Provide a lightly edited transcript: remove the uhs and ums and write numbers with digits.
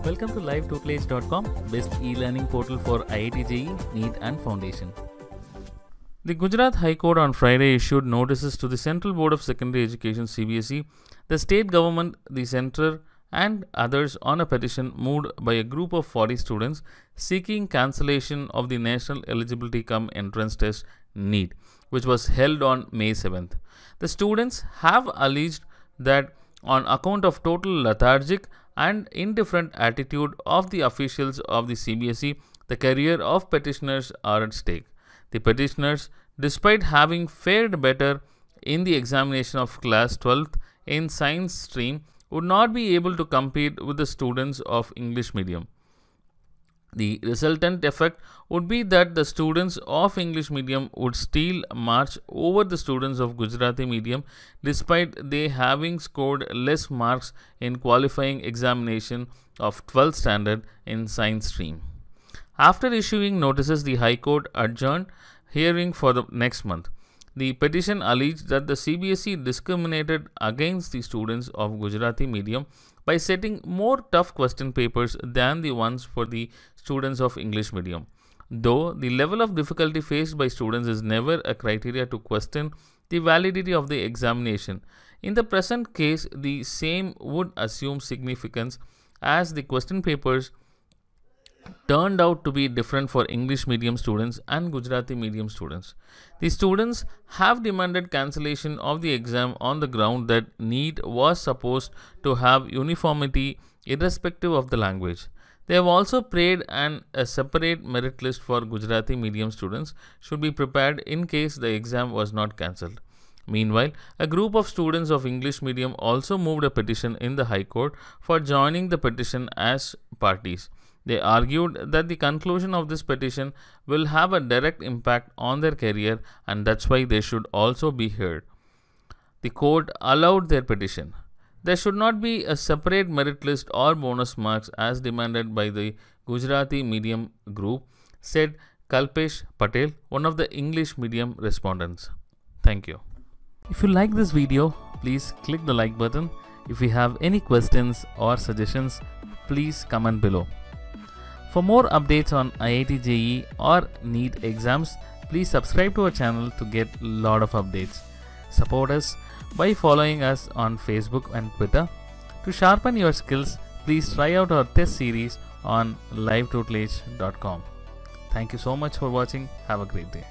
Welcome to livetutelage.com, best e-learning portal for IIT JEE, NEET and Foundation. The Gujarat High Court on Friday issued notices to the Central Board of Secondary Education (CBSE), the state government, the centre and others on a petition moved by a group of 40 students seeking cancellation of the National Eligibility Cum Entrance Test (NEET), which was held on May 7th. The students have alleged that on account of total lethargic and indifferent attitude of the officials of the CBSE, the career of petitioners are at stake. The petitioners, despite having fared better in the examination of class 12th in science stream, would not be able to compete with the students of English medium. The resultant effect would be that the students of English medium would still march over the students of Gujarati medium despite they having scored less marks in qualifying examination of 12th standard in science stream. After issuing notices, the High Court adjourned hearing for the next month. The petition alleged that the CBSE discriminated against the students of Gujarati medium by setting more tough question papers than the ones for the students of English medium. Though the level of difficulty faced by students is never a criteria to question the validity of the examination, in the present case the same would assume significance as the question papers turned out to be different for English medium students and Gujarati medium students. The students have demanded cancellation of the exam on the ground that NEET was supposed to have uniformity irrespective of the language. They have also prayed a separate merit list for Gujarati medium students should be prepared in case the exam was not cancelled. Meanwhile, a group of students of English medium also moved a petition in the High Court for joining the petition as parties. They argued that the conclusion of this petition will have a direct impact on their career and that's why they should also be heard. The court allowed their petition. There should not be a separate merit list or bonus marks as demanded by the Gujarati medium group, said Kalpesh Patel, one of the English medium respondents. Thank you. If you like this video, please click the like button. If you have any questions or suggestions, please comment below. For more updates on IIT JEE or NEET exams, please subscribe to our channel to get a lot of updates. Support us by following us on Facebook and Twitter. To sharpen your skills, please try out our test series on livetutelage.com. Thank you so much for watching. Have a great day.